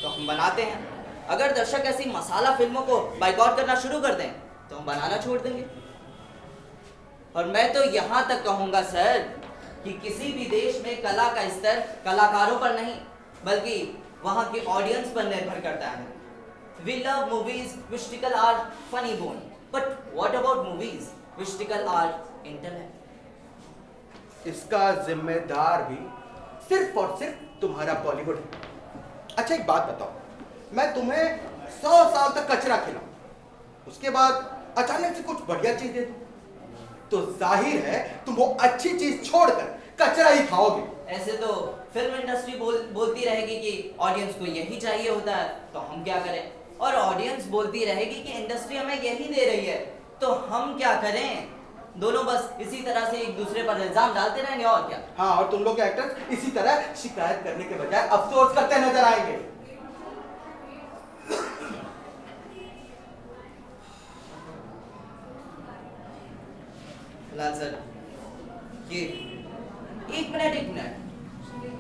[SPEAKER 2] तो हम बनाते हैं। अगर दर्शक ऐसी मसाला फिल्मों को बाइकआउट करना शुरू कर दें तो हम बनाना छोड़ देंगे। और मैं तो यहाँ तक कहूँगा सर कि किसी भी देश में कला का स्तर कलाकारों पर नहीं, बल्कि वहाँ के ऑडियंस पर निर्भर करता है। We love movies which tickle our funny bone, but what about movies which tickle our intellect?
[SPEAKER 1] इसका जिम्मेदार भी सिर्फ और सिर्फ तुम्हारा बॉलीवुड है। अच्छा एक बात बताओ, मैं तुम्हें 100 साल तक कचरा खिलाऊं, उसके बाद अचानक से कुछ बढ़िया चीज दे दूं, तो जाहिर है तुम वो अच्छी चीज छोड़कर कचरा ही खाओगे।
[SPEAKER 2] ऐसे तो फिल्म इंडस्ट्री बोलती रहेगी कि ऑडियंस को यही चाहिए होता है, तो हम क्या करें? और ऑडियंस बोलती रहेगी कि इंडस्ट्री हमें यही दे रही है, तो हम क्या करें? दोनों बस इसी तरह से एक दूसरे पर इल्जाम डालते रहेंगे, और क्या।
[SPEAKER 1] हाँ, और तुम लोग के एक्टर्स इसी तरह शिकायत करने के बजाय अफसोस करते नजर आएंगे।
[SPEAKER 2] फिलहाल सर, ये एक मिनट,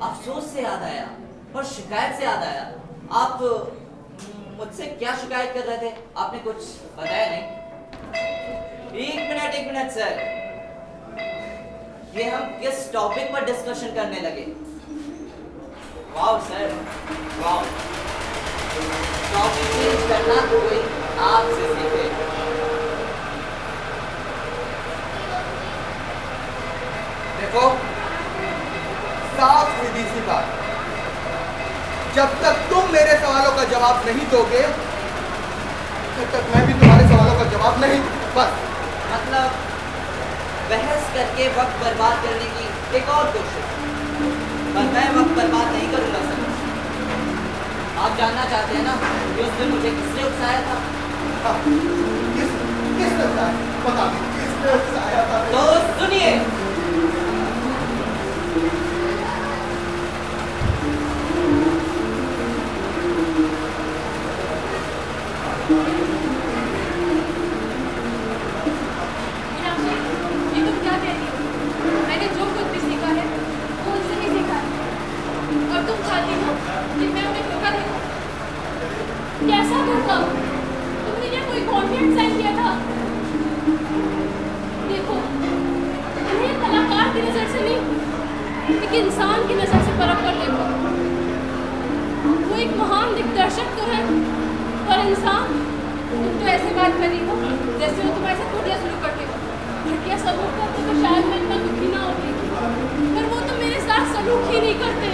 [SPEAKER 2] अफसोस से याद आया और शिकायत से याद आया, आप मुझसे क्या शिकायत कर रहे थे? आपने कुछ बताया नहीं। एक मिनट सर। ये हम किस टॉपिक पर डिस्कशन करने लगे? वाह सर, वाह। टॉपिक चेंज करना तो कोई आपसे सीखे।
[SPEAKER 1] देखो, साफ सीधी सी बात, जब तक तुम मेरे सवालों का जवाब नहीं दोगे तब तक मैं भी तुम्हारे सवालों का जवाब नहीं। बस
[SPEAKER 2] मतलब बहस करके वक्त बर्बाद करने की एक और कोशिश, पर मैं वक्त बर्बाद नहीं करूंगा सर। आप जानना चाहते हैं ना कि उस दिन मुझे किसने उकसाया था?
[SPEAKER 1] हाँ, किसने बताया? बता दो, किसने बताया था?
[SPEAKER 2] तो सुनिए।
[SPEAKER 3] ये तुम क्या कह रही हो? मैंने जो कुछ भी सीखा है वो उनसे ही सीखा है। और तुम चाहती हो कि मैं उन्हें धोखा दूं? कैसा धोखा? तुमने क्या कोई कॉन्ट्रैक्ट साइन किया था? देखो, उन्हें कलाकार की नजर से नहीं, एक इंसान की नजर से परख कर देखो। वो एक महान दिग्दर्शक तो है, पर इंसान। तुम तो ऐसे बात कर रही हो जैसे वो तुम्हारे साथ घटिया सलूक करते हो। घटिया सलूक करते तो शायद मैं इतना दुखी ना होती, पर वो तो मेरे साथ सलूक ही नहीं करते।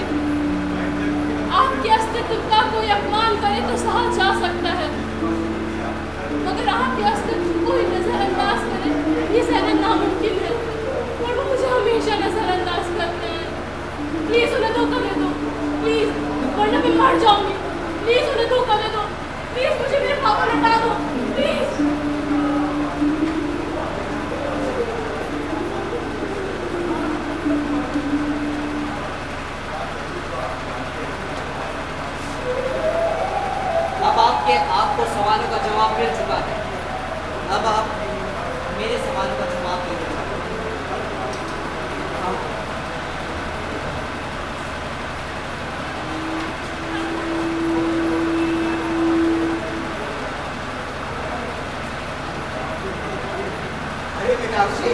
[SPEAKER 3] आपके अस्तित्व का कोई अपमान करे तो सहा जा सकता है, मगर आपके अस्तित्व को ही नजरअंदाज करे ये सहना नामुमकिन है। और वो मुझे हमेशा नजरअंदाज करते हैं। प्लीज उन्हें धोखा दे दो, प्लीज, वरना मैं मर जाऊंगी। प्लीज उन्हें धोखा दे दो, प्लीज मुझे मेरे पापा लौटा दो, प्लीज।
[SPEAKER 2] अब आपको सवालों का जवाब मिल चुका है। अब आप मेरे सवालों का जवाब दे दीजिए।
[SPEAKER 1] अरे मीनाक्षी,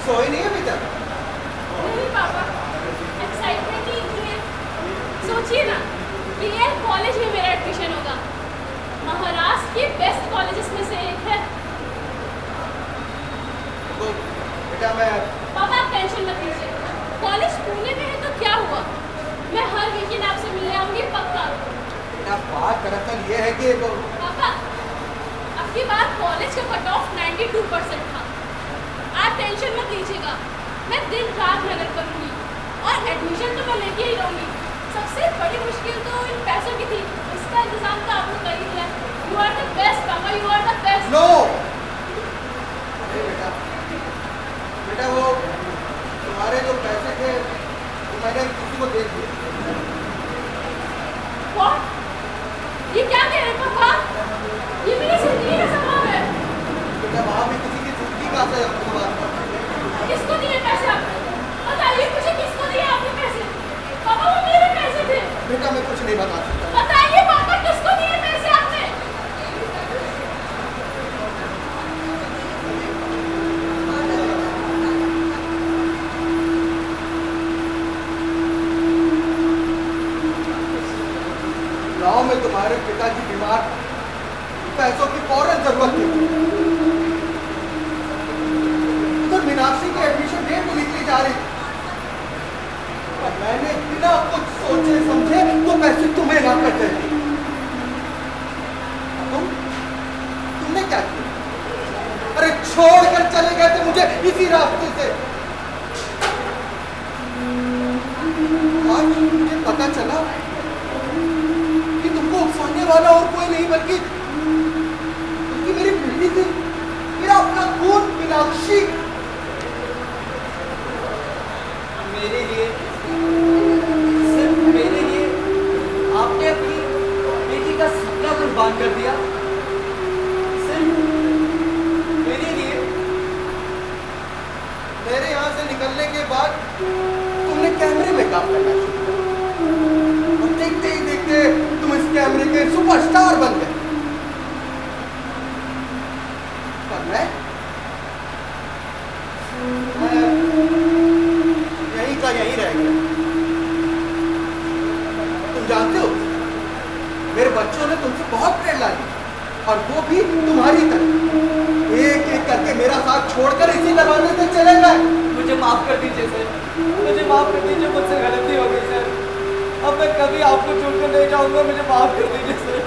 [SPEAKER 1] सोई नहीं अभी तक?
[SPEAKER 3] नहीं पापा, एक्साइटमेंट ही इतनी है। सोचिए ना, केएल कॉलेज में मेरा एडमिशन होगा, महाराष्ट्र के बेस्ट कॉलेजेस में से एक है।
[SPEAKER 1] तो बेटा मैं
[SPEAKER 3] पापा आप टेंशन मत लीजिए, कॉलेज पुणे में है तो क्या हुआ, मैं हर वीकेंड आपसे मिलने आऊंगी पक्का।
[SPEAKER 1] बेटा बात दरअसल ये है कि वो
[SPEAKER 3] पापा, अब की बार कॉलेज का कट ऑफ 92% था। आप टेंशन मत लीजिएगा, मैं दिन रात मेहनत करूंगी और एडमिशन तो मैं लेके ही रहूंगी। सबसे बड़ी मुश्किल तो इन पैसों की थी, इसका इंतजाम तो आपने कर ही लिया। You are the best papa, you are the best.
[SPEAKER 1] No. अरे बेटा, बेटा वो तुम्हारे जो पैसे थे वो मैंने किसी को दे दिए।
[SPEAKER 3] What? ये क्या कह रहे हैं पापा? ये मेरी जिंदगी का सवाल है।
[SPEAKER 1] बेटा वहाँ भी किसी की जिंदगी का असर है बात पर।
[SPEAKER 3] किसको दिए पैसे आपने? बताइए मुझे, किसको दिए आपने पैसे? पापा वो मेरे पैसे थे।
[SPEAKER 1] बेटा मैं कुछ नहीं बता सकता।
[SPEAKER 3] बताइए पापा, किसको दिए पैसे आपने?
[SPEAKER 1] गाँव में तुम्हारे पिताजी बीमार, पैसों की फौरन जरूरत थी। तो मीनाक्षी की एडमिशन डेट तो निकली जा रही, पर मैंने बिना कुछ सोचे समझे वो पैसे तुम्हें ना कर दे। तुमने क्या किया? अरे छोड़कर चले गए थे मुझे इसी रास्ते से। आज मुझे पता चला कि तुमको उकसाने वाला और कोई नहीं बल्कि मेरी बेटी थी, मेरा अपना खून मीनाक्षी।
[SPEAKER 2] मेरे लिए, सिर्फ मेरे लिए आपने अपनी बेटी का सपना कुर्बान कर दिया। सिर्फ मेरे लिए।
[SPEAKER 1] मेरे यहाँ से निकलने के बाद तुमने कैमरे में काम करना शुरू किया और देखते ही देखते तुम इस कैमरे के सुपरस्टार बन गए। पर से बहुत प्रेरणा ली, और वो भी तुम्हारी तरह। एक एक करके मेरा साथ छोड़कर इसी दरवाजे से चले गए।
[SPEAKER 2] मुझे माफ कर दीजिए सर, मुझे माफ कर दीजिए, मुझसे गलती हो गई सर। अब मैं कभी आपको छोड़कर नहीं जाऊंगा, मुझे माफ कर दीजिए सर।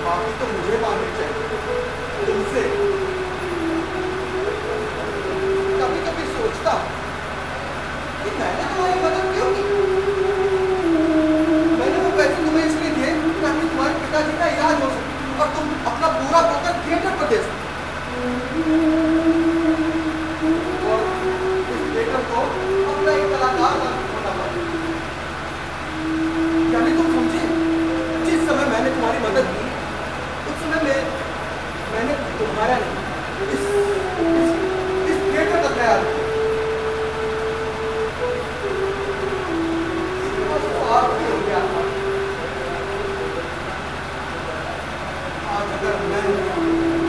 [SPEAKER 1] माफी तो मुझे मांगनी चाहिए तुमसे। कभी कभी सोचता हूं कि मैंने तुम्हारी मदद क्यों की। मैंने वो पैसे तुम्हें इसलिए दिए ताकि तुम्हारे पिताजी का इलाज हो सके और तुम अपना पूरा फोकस थिएटर पर दे सको। और इस थिएटर को अपना एक कलाकार होना पड़ा। यानी तुम समझे, जिस समय मैंने तुम्हारी मदद की उस समय मैंने तुम्हारा नहीं इस थिएटर का ख्याल किया। स्वार्थी हो गया था। आज अगर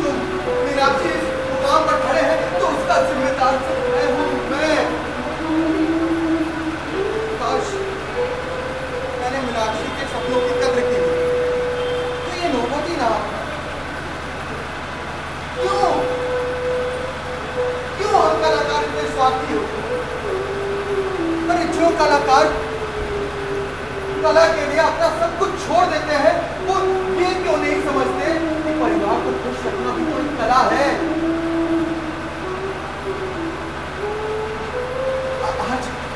[SPEAKER 1] तुम मीनाक्षी इस मुकाम पर खड़े हैं तो उसका जिम्मेदार सिर्फ मैं हूं। काश मैंने मीनाक्षी के सपनों की कद्र की तो ये नौबत ही ना। क्यों हम कलाकार इतने स्वार्थी होते हैं? अरे जो कलाकार कला के लिए अपना सब कुछ छोड़ देते हैं, वो ये क्यों नहीं समझते कि परिवार को खुश रखना भी तो एक कला है।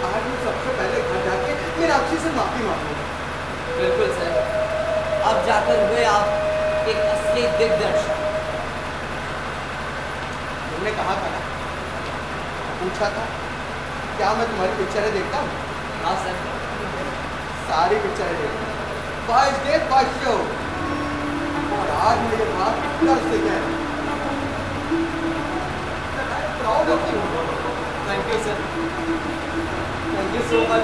[SPEAKER 1] आज मैं सबसे पहले घर जाके मीनाक्षी से माफी मांगूंगा।
[SPEAKER 2] बिल्कुल सर, अब जाकर हुए आप एक असली दिग्दर्शक।
[SPEAKER 1] तुमने कहा था ना, पूछा था क्या मैं तुम्हारी पिक्चरें देखता हूँ?
[SPEAKER 2] हाँ सर,
[SPEAKER 1] सारी पिक्चरें देखता हूँ, फर्स्ट डे फर्स्ट शो। और आज मैं ये बात कर से कह रहा हूँ। Proud of you.
[SPEAKER 2] Thank you sir, thank you so much.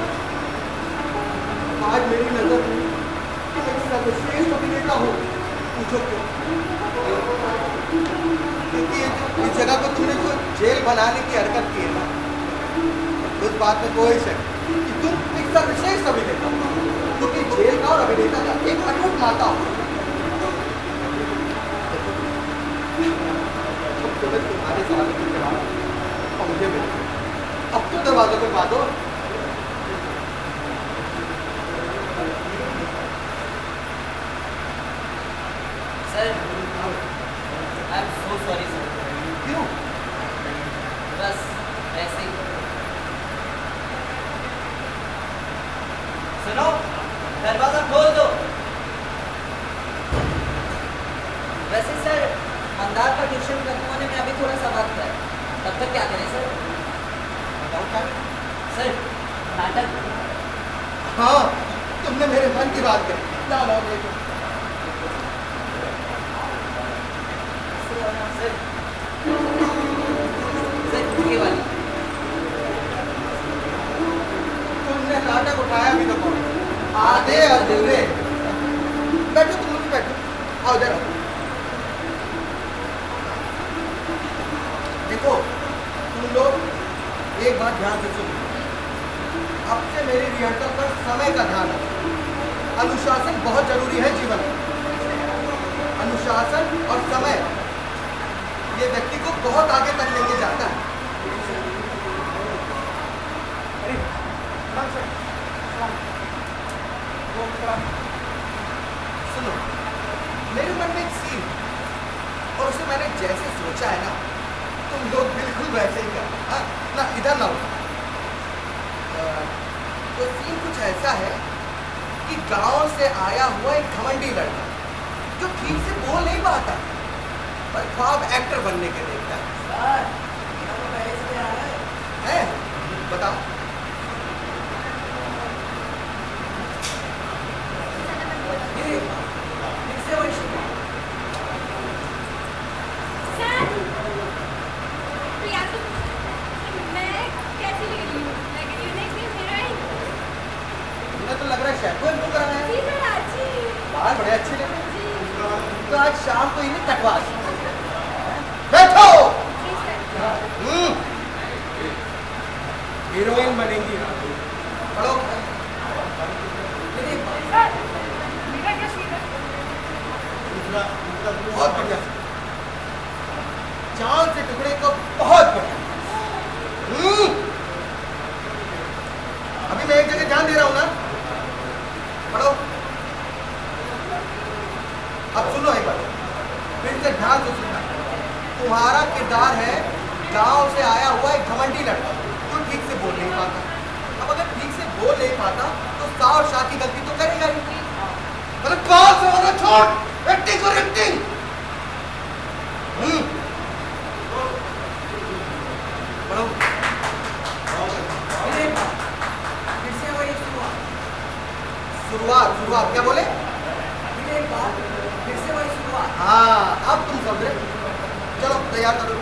[SPEAKER 1] आज मेरी नजर में तुम एक सर्वश्रेष्ठ अभिनेता हो। पूछो क्यों? क्योंकि इस जगह को तुमने जो जेल बनाने की हरकत की है ना, उस बात में कोई शक कि तुम एक सर्वश्रेष्ठ अभिनेता हो। क्योंकि जेल का और अभिनेता का एक अटूट नाता हो। तुम्हें तुम्हारे सवाल के जवाब और मुझे मिले। अब तो दरवाजों पे बात हो।
[SPEAKER 2] Sir, I am so sorry sir.
[SPEAKER 1] क्यों?
[SPEAKER 2] बस ऐसे ही। सुनो, दरवाजा खोल दो। वैसे सर, मंदार का ट्यूशन खत्म होने में अभी थोड़ा सा वक्त है, तब तक क्या करें सर?
[SPEAKER 1] बताओ क्या?
[SPEAKER 2] सर, नाटक।
[SPEAKER 1] हाँ, तुमने मेरे मन की बात कही। लाओ लाओ देखो।
[SPEAKER 2] सर, ये वाली।
[SPEAKER 1] तुमने नाटक उठाया भी तो कौन? आधे अधूरे। बैठो, तुम लोग बैठो। आओ जरा। देखो, तुम लोग एक बात ध्यान से सुनो। अब से मेरी रिहर्सल पर समय का ध्यान रखो। अनुशासन बहुत जरूरी है जीवन में। अनुशासन और समय ये व्यक्ति को बहुत आगे तक लेके जाता है। सुनो, मेरे मन में एक सीन और उसे मैंने जैसे सोचा है ना, तुम लोग बिल्कुल वैसे ही कर। हाँ ना, इधर ना हो। तो सीन कुछ ऐसा है कि गांव से आया हुआ एक घमंडी लड़का जो ठीक से बोल नहीं पाता पर ख्वाब एक्टर बनने के देखता है। है? बताओ।
[SPEAKER 3] सर, प्रिया मैं कैसी लग रही हूँ? लग रही हूँ ना कि हीरोइन?
[SPEAKER 1] मुझे तो लग रहा है शेफ को इनको कराना है।
[SPEAKER 3] जी सर, अच्छी।
[SPEAKER 1] बाल बड़े अच्छे लगे।
[SPEAKER 3] जी
[SPEAKER 1] तो आज शाम को इन्हें कटवा दो। बैठो।
[SPEAKER 3] जी सर।
[SPEAKER 5] हीरोइन बनेंगी आप।
[SPEAKER 1] पढ़ो। बहुत बढ़िया। चांद से टुकड़े को बहुत बढ़िया। अभी मैं एक जगह ध्यान दे रहा हूं ना, पढ़ो। अब सुनो एक बार, फिर से ध्यान से सुनना। तुम्हारा किरदार है गांव से आया हुआ एक घमंडी लड़का जो ठीक से बोल नहीं पाता। अब अगर ठीक से बोल नहीं पाता तो सा और शाह की गलती तो करेगा ही। मतलब कौन से होगा, छोड़ एक्टिंग और एक्टिंग। पढ़ो। शुरुआत क्या बोले?
[SPEAKER 2] फिर से वही शुरुआत।
[SPEAKER 1] हाँ, अब तुम समझे। चलो तैयार करो।